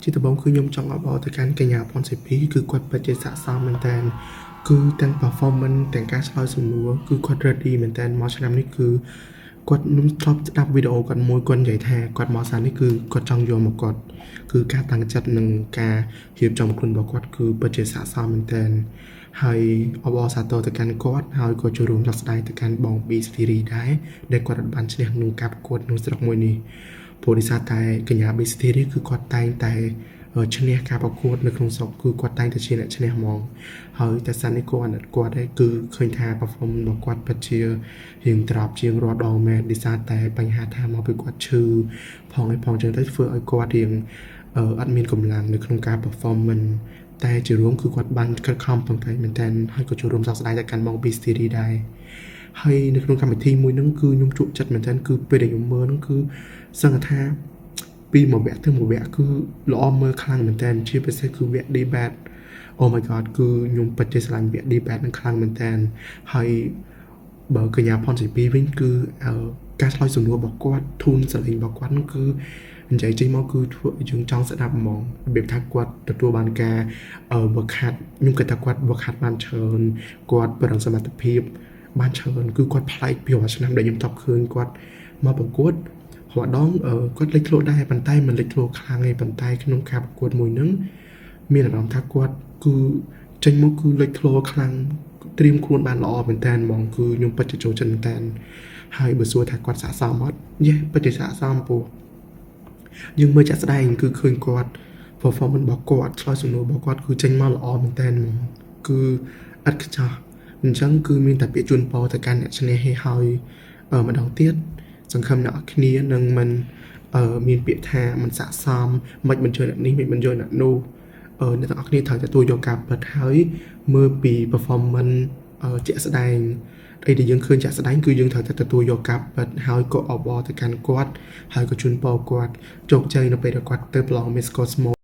chỉ tập bóng cứ nhung trong ở bò từ can cây nhà pon sẽ phí cứ quật bật chế xạ sao mình tên cứ tăng performance tăng cá soi sùng lúa cứ quật ready mình tên món nămនេះគឺគាត់នឹងធ្លាប់ស្ដាប់វីដេអូគាត់មួយគាត់និយាយថាគាត់មកសានេះគឺគាត់ចង់យកមកគាត់គឺការតាំងចិត្តនិងការរៀបចំខ្លួនរបស់គាត់គឺពិតជាស័ក្តិសមមែនទែនហើយអបអរសាទរទៅកាន់គាត់ហើយក៏ចូលរួមដល់ស្ដាយទៅកាន់បងពីសេរីដែរដែលគាត់បានឈ្នះក្នុងការប្រកួតក្នុងស្រុកមួយនេះព្រោះដោយសារតែកញ្ញាបេសេរីគឺគាត់តែងតែឈ្នះការប្រកួតនៅក្នុងស្រុកគឺគាត់តែងតែជាអ្នកឈ្នះហ្មងហើយតែសានេះគាត់ដែរគឺឃើញថា perform របស់គាត់ពិតជារៀងត្រាប់ជាងរាល់ដងមែនដោយសារតែបញ្ហាថាមកពីគាត់ឈឺផងចឹងទៅធ្វើឲ្យគាត់រៀងអត់មានកម្លាំងនៅក្នុងការ performance តែជារួមគឺគាត់បានខិតខំប្រឹងប្រែងមែនទែនហើយក៏ចូលរួមសោកស្ដាយទៅកាន់បងពីសេរីដែរហើយនៅក្នុងកម្មវិធីមួយហ្នឹងគឺខ្ញុំជក់ចិត្តមែនទែនគឺពេលដែលខ្ញុំមើលហ្នឹងគឺសឹងថាពីមួយវគ្គទៅមួយវគ្គគឺល្អមើលខ្លាំងមែនទែនជាពិសេសគឺវគ្គ debate Oh my god គឺខ្ញុំពិតជាស្រឡាញ់វគ្គ debate ហ្នឹងខ្លាំងមែនទែនហើយបើកញ្ញាផនស៊ីពីវិញគឺការឆ្លើយសំណួររបស់គាត់ធូនសលេងរបស់គាត់ហ្នឹងគឺនិយាយចេញមកគឺធ្វើឲ្យយើងចង់ស្ដាប់ហ្មងរបៀបថាគាត់ទទួលបានការវឹកហាត់ខ្ញុំគិតថាគាត់វឹកហាត់បានច្រើនគាត់ប្រឹងសមត្ថភាពបានច្រើនគឺគាត់ប្លែកពីរាល់ឆ្នាំដែលខ្ញុំតបឃើញគាត់មកប្រកួតរាល់ដងគាត់លេចធ្លោដែរប៉ុន្តែមិនលេចធ្លោខ្លាំងទេប៉ុន្តែក្នុងការប្រកួតមួយហ្នឹងមានអារម្មណ៍ថាគាត់គឺចេញមកគឺលេចធ្លោខ្លាំងត្រៀមខ្លួនបានល្អមែនតើហ្មងគឺខ្ញុំពិតជាចូលចិត្តមែនតើហើយបើសួរថាគាត់ស័ក្តិសមអត់យេពិតជាស័ក្តិសមពូយើងមើលចាក់ស្ដែងគឺឃើញគាត់ performance របស់គាត់ឆ្លើយសំណួររបស់គាត់គឺចេញមកល្អមែនតើហ្មងគឺឥតខ្ចោះអញ្ចឹងគឺមានតែពាក្យជូនពរទៅកាន់អ្នកឈ្នះហើយម្ដងទៀតសង្ឃឹមអ្នកគ្នានឹងមិនមានពាក្យថាមិនស័ក្តិសមមិនបញ្ជើអ្នកនេះមិនបញ្ជើអ្នកនោះអ្នកទាំងអស់គ្នាត្រូវទទួលយកការពិតហើយមើលពី performance ជាក់ស្ដែងអីដែលយើងឃើញជាក់ស្ដែងគឺយើងត្រូវតែទទួលយកការពិតហើយក៏អបអរទៅកាន់គាត់ហើយក៏ជូនពរគាត់ជោគជ័យនៅពេលដែលគាត់ទៅប្រឡង Miss Cosmo